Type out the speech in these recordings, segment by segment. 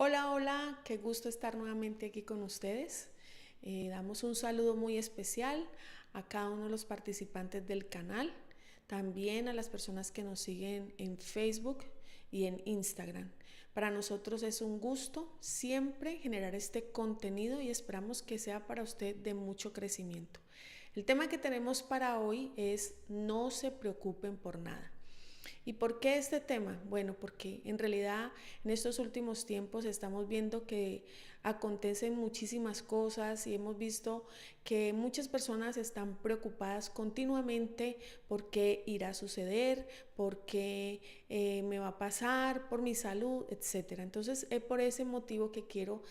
Hola, hola, qué gusto estar nuevamente aquí con ustedes. Damos un saludo muy especial a cada uno de los participantes del canal, también a las personas que nos siguen en Facebook y en Instagram. Para nosotros es un gusto siempre generar este contenido y esperamos que sea para usted de mucho crecimiento. El tema que tenemos para hoy es no se preocupen por nada. ¿Y por qué este tema? Bueno, porque en realidad en estos últimos tiempos estamos viendo que acontecen muchísimas cosas y hemos visto que muchas personas están preocupadas continuamente por qué irá a suceder, por qué me va a pasar, por mi salud, etcétera. Entonces es por ese motivo que quiero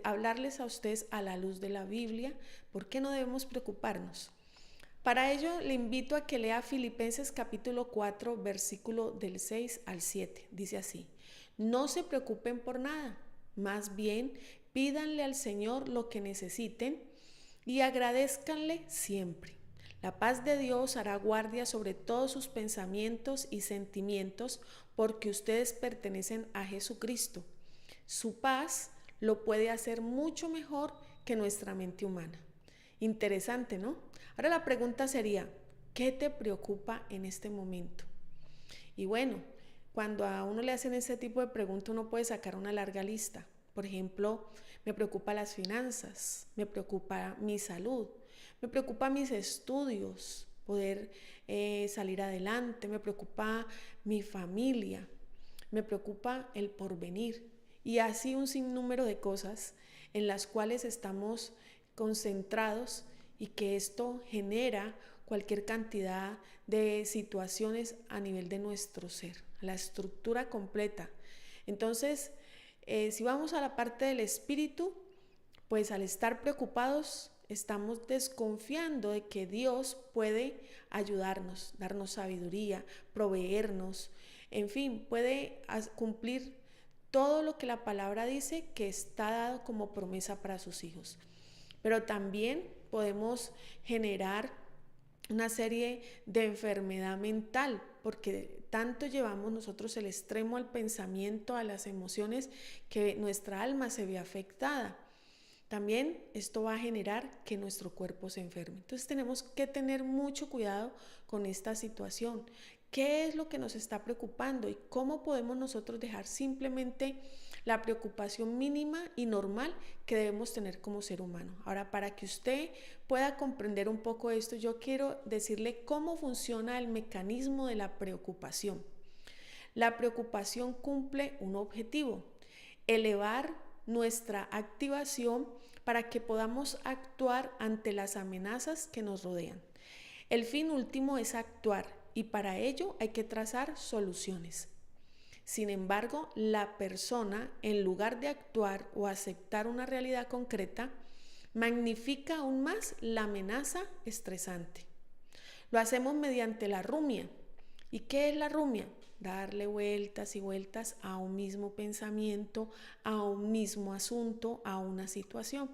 hablarles a ustedes a la luz de la Biblia, por qué no debemos preocuparnos. Para ello le invito a que lea Filipenses capítulo 4, versículo del 6 al 7. Dice así: no se preocupen por nada, más bien pídanle al Señor lo que necesiten y agradézcanle siempre. La paz de Dios hará guardia sobre todos sus pensamientos y sentimientos porque ustedes pertenecen a Jesucristo. Su paz lo puede hacer mucho mejor que nuestra mente humana. Interesante, ¿no? Ahora la pregunta sería, ¿qué te preocupa en este momento? Y bueno, cuando a uno le hacen ese tipo de preguntas, uno puede sacar una larga lista. Por ejemplo, me preocupa las finanzas, me preocupa mi salud, me preocupa mis estudios, poder salir adelante, me preocupa mi familia, me preocupa el porvenir y así un sinnúmero de cosas en las cuales estamos concentrados y que esto genera cualquier cantidad de situaciones a nivel de nuestro ser, la estructura completa. Entonces, si vamos a la parte del espíritu, pues al estar preocupados estamos desconfiando de que Dios puede ayudarnos, darnos sabiduría, proveernos, en fin, puede cumplir todo lo que la palabra dice que está dado como promesa para sus hijos. Pero también podemos generar una serie de enfermedad mental, porque tanto llevamos nosotros el extremo al pensamiento, a las emociones, que nuestra alma se ve afectada. También esto va a generar que nuestro cuerpo se enferme. Entonces tenemos que tener mucho cuidado con esta situación. ¿Qué es lo que nos está preocupando y cómo podemos nosotros dejar simplemente la preocupación mínima y normal que debemos tener como ser humano? Ahora, para que usted pueda comprender un poco esto, yo quiero decirle cómo funciona el mecanismo de la preocupación. La preocupación cumple un objetivo: elevar nuestra activación para que podamos actuar ante las amenazas que nos rodean. El fin último es actuar y para ello hay que trazar soluciones. Sin embargo, la persona, en lugar de actuar o aceptar una realidad concreta, magnifica aún más la amenaza estresante. Lo hacemos mediante la rumia. ¿Y qué es la rumia? Darle vueltas y vueltas a un mismo pensamiento, a un mismo asunto, a una situación.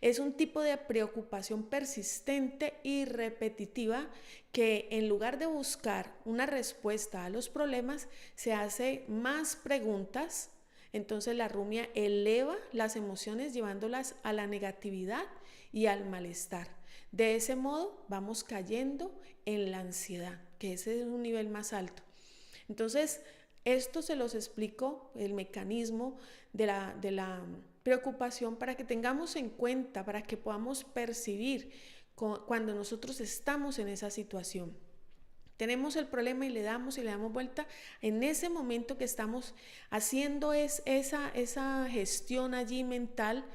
Es un tipo de preocupación persistente y repetitiva que en lugar de buscar una respuesta a los problemas, se hace más preguntas. Entonces la rumia eleva las emociones llevándolas a la negatividad y al malestar. De ese modo vamos cayendo en la ansiedad, que ese es un nivel más alto. Entonces, esto se los explico, el mecanismo de la preocupación, para que tengamos en cuenta, para que podamos percibir cuando nosotros estamos en esa situación. Tenemos el problema y le damos vuelta. En ese momento que estamos haciendo esa gestión allí mental,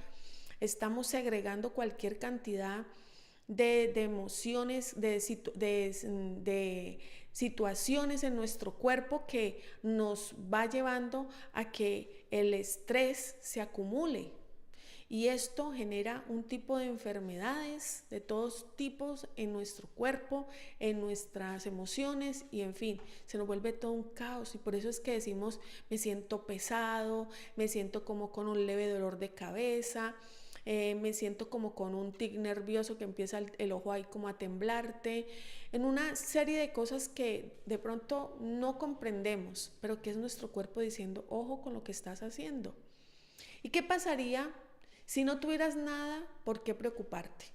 estamos segregando cualquier cantidad de emociones, de situaciones en nuestro cuerpo que nos va llevando a que el estrés se acumule. Y esto genera un tipo de enfermedades de todos tipos en nuestro cuerpo, en nuestras emociones y en fin, se nos vuelve todo un caos y por eso es que decimos me siento pesado, me siento como con un leve dolor de cabeza, me siento como con un tic nervioso que empieza el ojo ahí como a temblarte, en una serie de cosas que de pronto no comprendemos, pero que es nuestro cuerpo diciendo ojo con lo que estás haciendo. ¿Y qué pasaría si no tuvieras nada por qué preocuparte?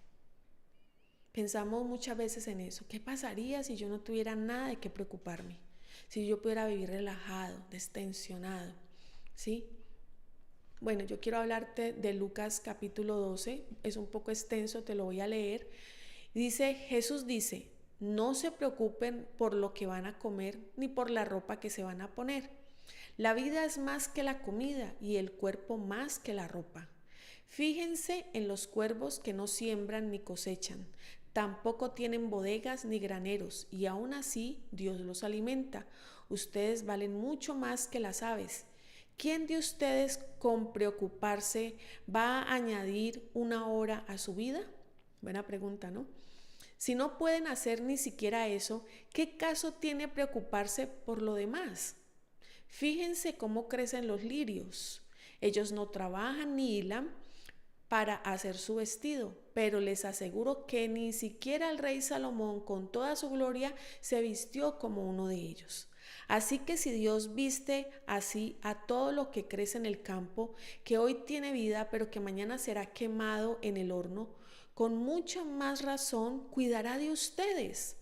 Pensamos muchas veces en eso. ¿Qué pasaría si yo no tuviera nada de qué preocuparme? Si yo pudiera vivir relajado, destensionado, ¿sí? Bueno, yo quiero hablarte de Lucas capítulo 12. Es un poco extenso, te lo voy a leer. Jesús dice, no se preocupen por lo que van a comer ni por la ropa que se van a poner. La vida es más que la comida y el cuerpo más que la ropa. Fíjense en los cuervos que no siembran ni cosechan, tampoco tienen bodegas ni graneros, y aún así Dios los alimenta. Ustedes valen mucho más que las aves. ¿Quién de ustedes con preocuparse va a añadir una hora a su vida? Buena pregunta, ¿no? Si no pueden hacer ni siquiera eso, ¿qué caso tiene preocuparse por lo demás? Fíjense cómo crecen los lirios. Ellos no trabajan ni hilan para hacer su vestido, pero les aseguro que ni siquiera el rey Salomón con toda su gloria se vistió como uno de ellos. Así que si Dios viste así a todo lo que crece en el campo, que hoy tiene vida, pero que mañana será quemado en el horno, con mucha más razón cuidará de ustedes.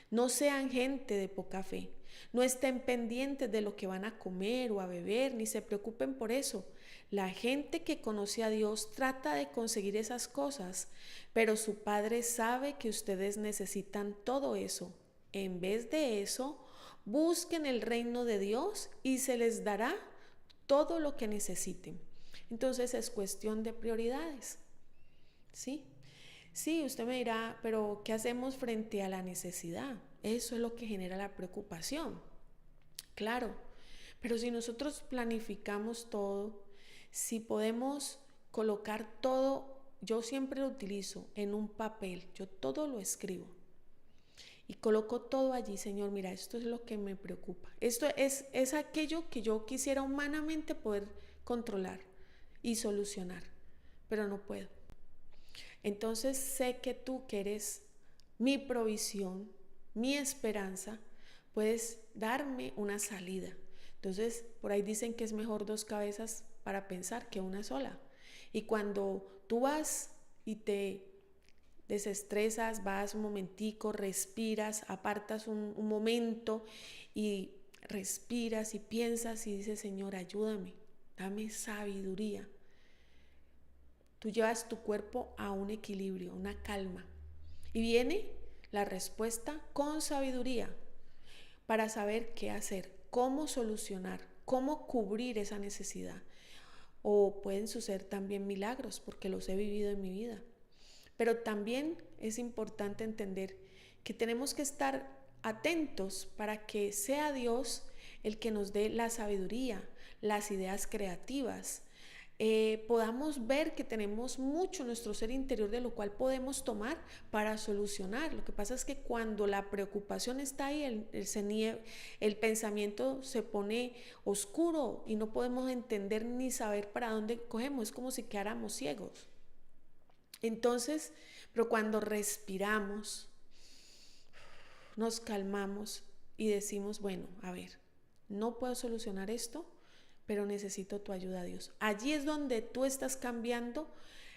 No sean gente de poca fe. No estén pendientes de lo que van a comer o a beber, ni se preocupen por eso. La gente que conoce a Dios trata de conseguir esas cosas, pero su Padre sabe que ustedes necesitan todo eso. En vez de eso, busquen el reino de Dios y se les dará todo lo que necesiten. Entonces es cuestión de prioridades, ¿sí? Sí, usted me dirá, pero ¿qué hacemos frente a la necesidad? Eso es lo que genera la preocupación. Claro, pero si nosotros planificamos todo, si podemos colocar todo, yo siempre lo utilizo en un papel, yo todo lo escribo y coloco todo allí, Señor, mira, esto es lo que me preocupa. Esto es aquello que yo quisiera humanamente poder controlar y solucionar, pero no puedo. Entonces sé que tú, que eres mi provisión, mi esperanza, puedes darme una salida. Entonces, por ahí dicen que es mejor dos cabezas para pensar que una sola. Y cuando tú vas y te desestresas, vas un momentico, respiras, apartas un momento y respiras y piensas y dices, Señor, ayúdame, dame sabiduría. Tú llevas tu cuerpo a un equilibrio, una calma. Y viene la respuesta con sabiduría para saber qué hacer, cómo solucionar, cómo cubrir esa necesidad. O pueden suceder también milagros, porque los he vivido en mi vida. Pero también es importante entender que tenemos que estar atentos para que sea Dios el que nos dé la sabiduría, las ideas creativas. Podamos ver que tenemos mucho en nuestro ser interior de lo cual podemos tomar para solucionar. Lo que pasa es que cuando la preocupación está ahí, el pensamiento se pone oscuro y no podemos entender ni saber para dónde cogemos. Es como si quedáramos ciegos. Entonces, pero cuando respiramos, nos calmamos y decimos, bueno, a ver, no puedo solucionar esto, pero necesito tu ayuda, Dios. Allí es donde tú estás cambiando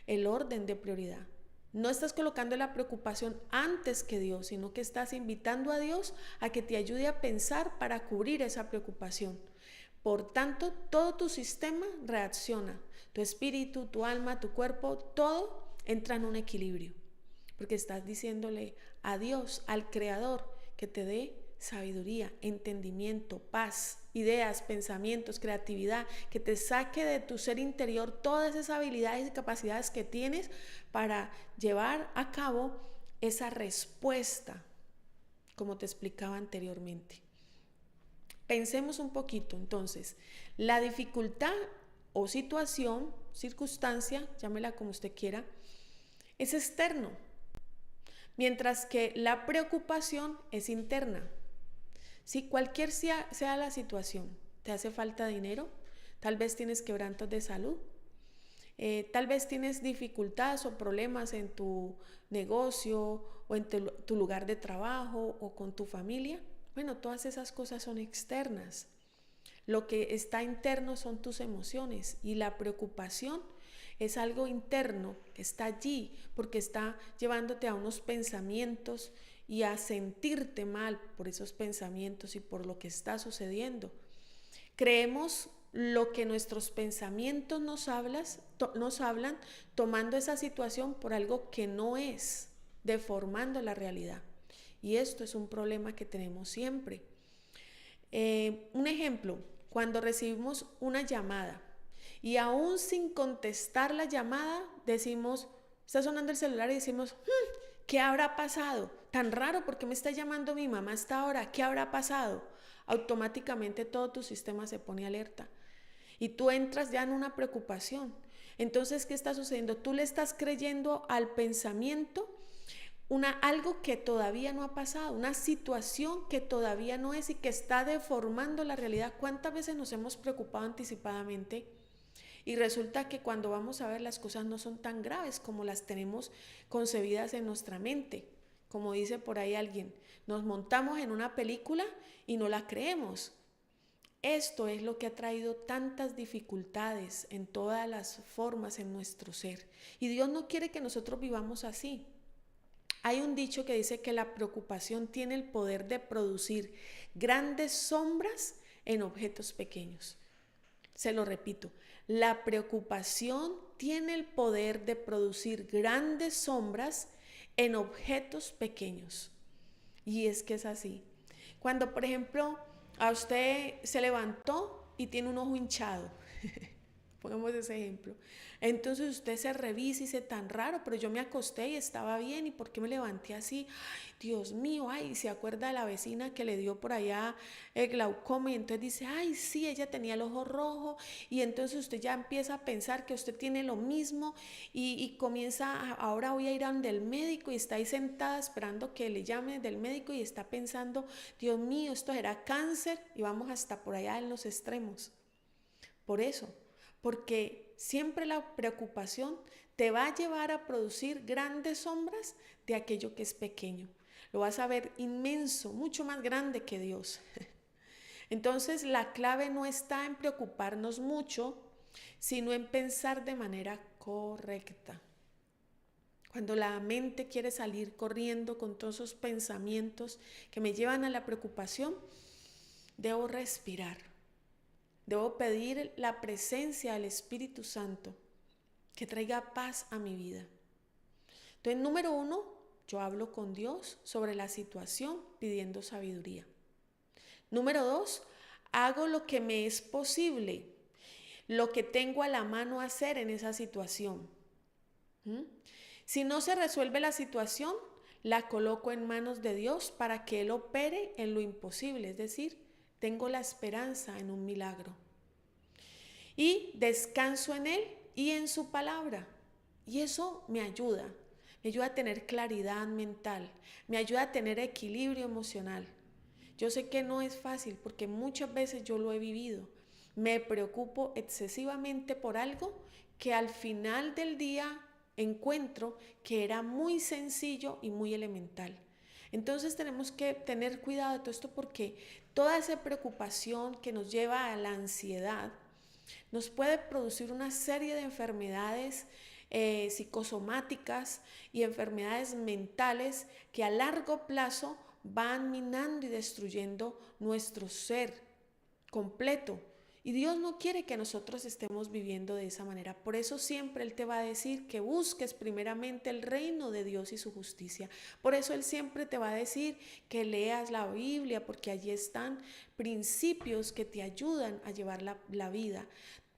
el orden de prioridad. No estás colocando la preocupación antes que Dios, sino que estás invitando a Dios a que te ayude a pensar para cubrir esa preocupación. Por tanto, todo tu sistema reacciona. Tu espíritu, tu alma, tu cuerpo, todo entra en un equilibrio. Porque estás diciéndole a Dios, al Creador, que te dé sabiduría, entendimiento, paz, ideas, pensamientos, creatividad, que te saque de tu ser interior todas esas habilidades y capacidades que tienes para llevar a cabo esa respuesta, como te explicaba anteriormente. Pensemos un poquito, entonces, la dificultad o situación, circunstancia, llámela como usted quiera, es externo, mientras que la preocupación es interna. Si cualquier sea la situación, te hace falta dinero, tal vez tienes quebrantos de salud, tal vez tienes dificultades o problemas en tu negocio o en tu lugar de trabajo o con tu familia. Bueno, todas esas cosas son externas. Lo que está interno son tus emociones y la preocupación es algo interno que está allí porque está llevándote a unos pensamientos y a sentirte mal por esos pensamientos y por lo que está sucediendo. Creemos lo que nuestros pensamientos nos hablan, tomando esa situación por algo que no es, deformando la realidad. Y esto es un problema que tenemos siempre. Un ejemplo, cuando recibimos una llamada y aún sin contestar la llamada decimos, está sonando el celular y decimos, ¿qué habrá pasado? Tan raro, ¿por qué me está llamando mi mamá hasta ahora? ¿Qué habrá pasado? Automáticamente todo tu sistema se pone alerta y tú entras ya en una preocupación. Entonces, ¿qué está sucediendo? Tú le estás creyendo al pensamiento algo que todavía no ha pasado, una situación que todavía no es y que está deformando la realidad. ¿Cuántas veces nos hemos preocupado anticipadamente? Y resulta que cuando vamos a ver las cosas no son tan graves como las tenemos concebidas en nuestra mente. Como dice por ahí alguien, nos montamos en una película y no la creemos. Esto es lo que ha traído tantas dificultades en todas las formas en nuestro ser. Y Dios no quiere que nosotros vivamos así. Hay un dicho que dice que la preocupación tiene el poder de producir grandes sombras en objetos pequeños. Se lo repito, la preocupación tiene el poder de producir grandes sombras en objetos pequeños. Y es que es así. Cuando, por ejemplo, a usted se levantó y tiene un ojo hinchado, pongamos ese ejemplo. Entonces usted se revisa y dice, tan raro, pero yo me acosté y estaba bien, ¿y por qué me levanté así? Ay, Dios mío, ay, se acuerda de la vecina que le dio por allá el glaucoma y entonces dice, ay, sí, ella tenía el ojo rojo y entonces usted ya empieza a pensar que usted tiene lo mismo y comienza, ahora voy a ir a donde el médico y está ahí sentada esperando que le llame del médico y está pensando, Dios mío, esto era cáncer y vamos hasta por allá en los extremos. Por eso, porque siempre la preocupación te va a llevar a producir grandes sombras de aquello que es pequeño. Lo vas a ver inmenso, mucho más grande que Dios. Entonces la clave no está en preocuparnos mucho, sino en pensar de manera correcta. Cuando la mente quiere salir corriendo con todos esos pensamientos que me llevan a la preocupación, debo respirar. Debo pedir la presencia del Espíritu Santo que traiga paz a mi vida. Entonces, número 1, yo hablo con Dios sobre la situación pidiendo sabiduría. Número 2, hago lo que me es posible, lo que tengo a la mano hacer en esa situación. Si no se resuelve la situación, la coloco en manos de Dios para que Él opere en lo imposible, es decir, tengo la esperanza en un milagro. Y descanso en Él y en su palabra. Y eso me ayuda a tener claridad mental, me ayuda a tener equilibrio emocional. Yo sé que no es fácil porque muchas veces yo lo he vivido. Me preocupo excesivamente por algo que al final del día encuentro que era muy sencillo y muy elemental. Entonces tenemos que tener cuidado de todo esto porque toda esa preocupación que nos lleva a la ansiedad nos puede producir una serie de enfermedades psicosomáticas y enfermedades mentales que a largo plazo van minando y destruyendo nuestro ser completo. Y Dios no quiere que nosotros estemos viviendo de esa manera. Por eso siempre Él te va a decir que busques primeramente el reino de Dios y su justicia. Por eso Él siempre te va a decir que leas la Biblia, porque allí están principios que te ayudan a llevar la vida.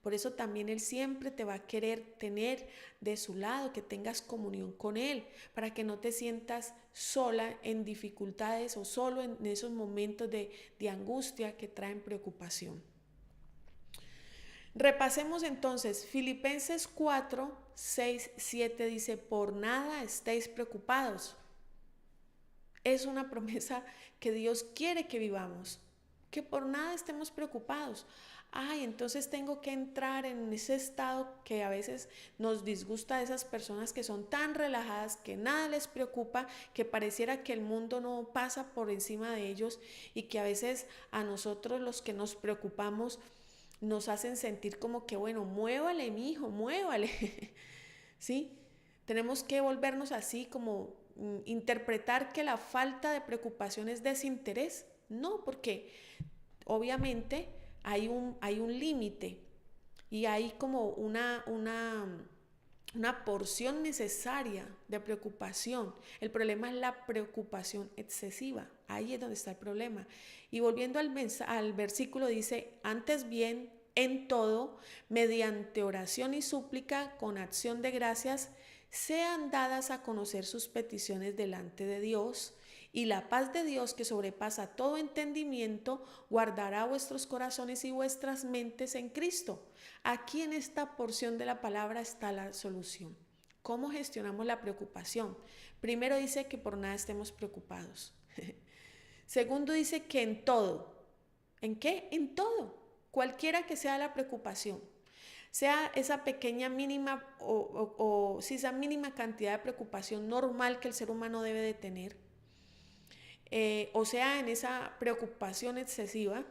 Por eso también Él siempre te va a querer tener de su lado, que tengas comunión con Él, para que no te sientas sola en dificultades o solo en esos momentos de angustia que traen preocupación. Repasemos entonces, Filipenses 4, 6, 7 dice, por nada estéis preocupados. Es una promesa que Dios quiere que vivamos, que por nada estemos preocupados. Ay, entonces tengo que entrar en ese estado que a veces nos disgusta de esas personas que son tan relajadas, que nada les preocupa, que pareciera que el mundo no pasa por encima de ellos y que a veces a nosotros los que nos preocupamos nos hacen sentir como que, bueno, muévale, mi hijo, muévale. ¿Sí? Tenemos que volvernos así como interpretar que la falta de preocupación es desinterés. No, porque obviamente hay un límite y hay como una porción necesaria de preocupación. El problema es la preocupación excesiva. Ahí es donde está el problema. Y volviendo al versículo dice, antes bien, en todo, mediante oración y súplica, con acción de gracias, sean dadas a conocer sus peticiones delante de Dios, y la paz de Dios que sobrepasa todo entendimiento, guardará vuestros corazones y vuestras mentes en Cristo. Aquí en esta porción de la palabra está la solución. ¿Cómo gestionamos la preocupación? Primero dice que por nada estemos preocupados. Segundo dice que en todo. ¿En qué? En todo. Cualquiera que sea la preocupación. Sea esa pequeña mínima o si esa mínima cantidad de preocupación normal que el ser humano debe de tener. O sea, en esa preocupación excesiva,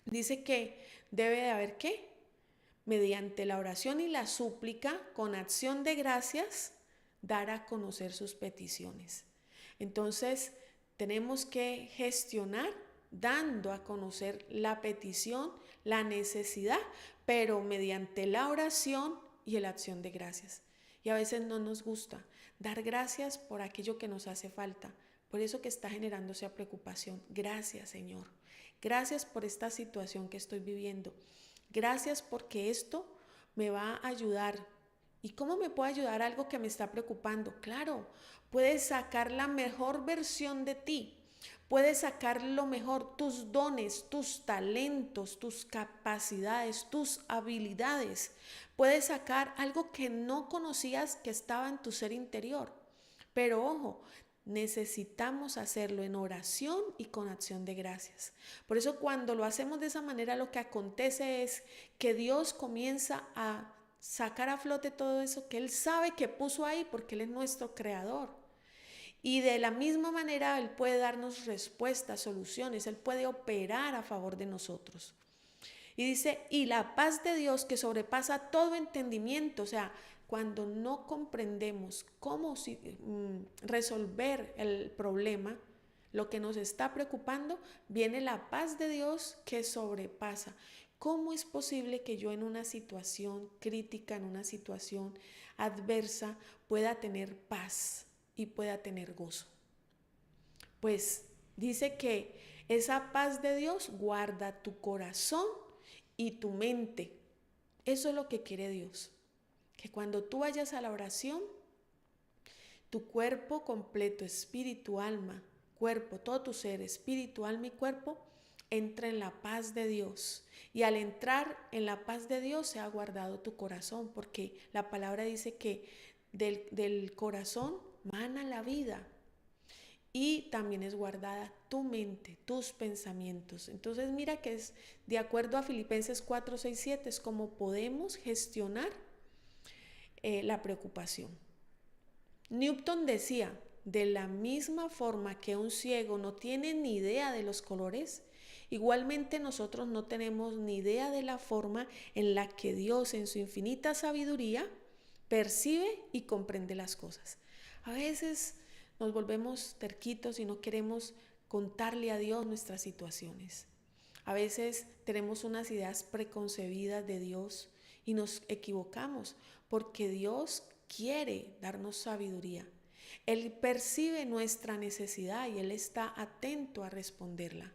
dice que debe de haber ¿qué? Mediante la oración y la súplica, con acción de gracias, dar a conocer sus peticiones. Entonces, tenemos que gestionar dando a conocer la petición, la necesidad, pero mediante la oración y la acción de gracias. Y a veces no nos gusta dar gracias por aquello que nos hace falta, por eso que está generándose esa preocupación. Gracias, Señor. Gracias por esta situación que estoy viviendo. Gracias porque esto me va a ayudar. ¿Y cómo me puede ayudar algo que me está preocupando? Claro, puedes sacar la mejor versión de ti. Puedes sacar lo mejor, tus dones, tus talentos, tus capacidades, tus habilidades. Puedes sacar algo que no conocías que estaba en tu ser interior. Pero ojo, necesitamos hacerlo en oración y con acción de gracias. Por eso cuando lo hacemos de esa manera, lo que acontece es que Dios comienza a sacar a flote todo eso que Él sabe que puso ahí porque Él es nuestro creador. Y de la misma manera Él puede darnos respuestas, soluciones, Él puede operar a favor de nosotros. Y dice, y la paz de Dios que sobrepasa todo entendimiento, o sea, cuando no comprendemos cómo resolver el problema, lo que nos está preocupando, viene la paz de Dios que sobrepasa. ¿Cómo es posible que yo en una situación crítica, en una situación adversa, pueda tener paz y pueda tener gozo? Pues dice que esa paz de Dios guarda tu corazón y tu mente. Eso es lo que quiere Dios. Que cuando tú vayas a la oración, tu cuerpo completo, espíritu, alma, cuerpo, todo tu ser, espíritu, alma y cuerpo, entra en la paz de Dios. Y al entrar en la paz de Dios se ha guardado tu corazón, porque la palabra dice que del corazón mana la vida. Y también es guardada tu mente, tus pensamientos. Entonces mira que es de acuerdo a Filipenses 4, 6, 7, es como podemos gestionar la preocupación. Newton decía, de la misma forma que un ciego no tiene ni idea de los colores, igualmente nosotros no tenemos ni idea de la forma en la que Dios en su infinita sabiduría percibe y comprende las cosas. A veces nos volvemos terquitos y no queremos contarle a Dios nuestras situaciones. A veces tenemos unas ideas preconcebidas de Dios y nos equivocamos porque Dios quiere darnos sabiduría. Él percibe nuestra necesidad y Él está atento a responderla.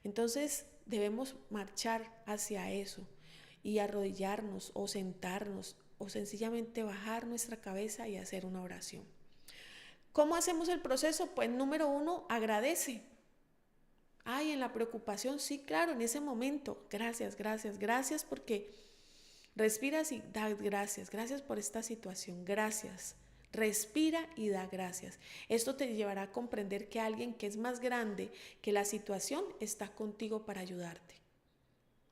Entonces debemos marchar hacia eso y arrodillarnos o sentarnos o sencillamente bajar nuestra cabeza y hacer una oración. ¿Cómo hacemos el proceso? Pues número 1, agradece. Ay, en la preocupación, sí, claro, en ese momento, gracias, gracias, gracias porque respiras y da gracias, gracias por esta situación, gracias. Respira y da gracias. Esto te llevará a comprender que alguien que es más grande que la situación está contigo para ayudarte.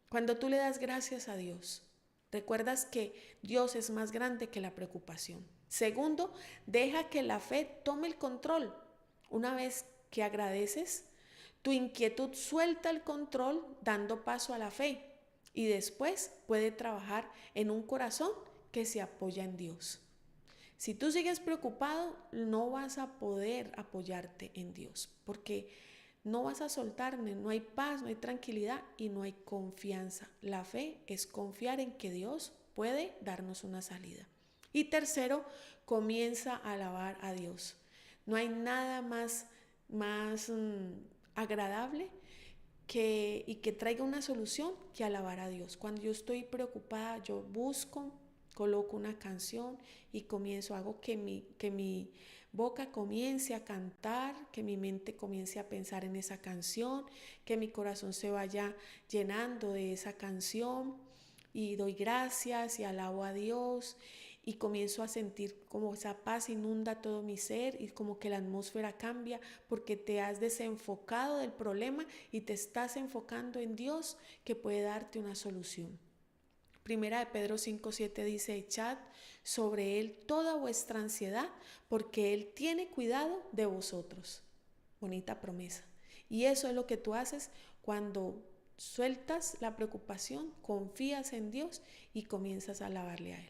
Cuando tú le das gracias a Dios, recuerdas que Dios es más grande que la preocupación. Segundo, deja que la fe tome el control. Una vez que agradeces, tu inquietud suelta el control dando paso a la fe y después puede trabajar en un corazón que se apoya en Dios. Si tú sigues preocupado, no vas a poder apoyarte en Dios porque no vas a soltarme, no hay paz, no hay tranquilidad y no hay confianza. La fe es confiar en que Dios puede darnos una salida. Y tercero, comienza a alabar a Dios. No hay nada más agradable y que traiga una solución que alabar a Dios. Cuando yo estoy preocupada, yo busco, coloco una canción y hago que mi boca comience a cantar, que mi mente comience a pensar en esa canción, que mi corazón se vaya llenando de esa canción y doy gracias y alabo a Dios y comienzo a sentir como esa paz inunda todo mi ser y como que la atmósfera cambia porque te has desenfocado del problema y te estás enfocando en Dios que puede darte una solución. Primera de Pedro 5:7 dice: echad sobre Él toda vuestra ansiedad, porque Él tiene cuidado de vosotros. Bonita promesa. Y eso es lo que tú haces cuando sueltas la preocupación, confías en Dios y comienzas a alabarle a Él.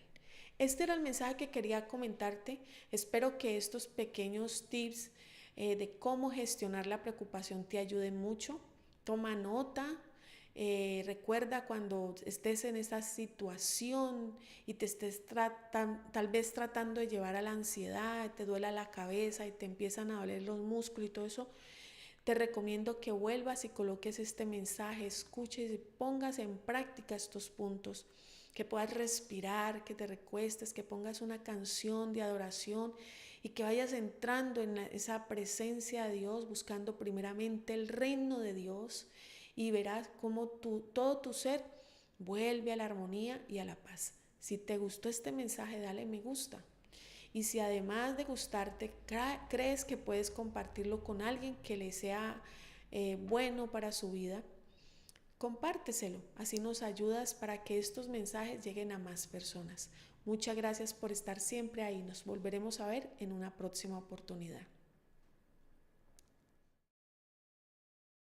Este era el mensaje que quería comentarte. Espero que estos pequeños tips de cómo gestionar la preocupación te ayuden mucho. Toma nota. Recuerda cuando estés en esa situación y te estés tal vez tratando de llevar a la ansiedad, te duela la cabeza y te empiezan a doler los músculos y todo eso, te recomiendo que vuelvas y coloques este mensaje, escuches y pongas en práctica estos puntos, que puedas respirar, que te recuestes, que pongas una canción de adoración y que vayas entrando en esa presencia de Dios, buscando primeramente el reino de Dios y verás cómo todo tu ser vuelve a la armonía y a la paz. Si te gustó este mensaje, dale me gusta. Y si además de gustarte, crees que puedes compartirlo con alguien que le sea bueno para su vida, compárteselo. Así nos ayudas para que estos mensajes lleguen a más personas. Muchas gracias por estar siempre ahí. Nos volveremos a ver en una próxima oportunidad.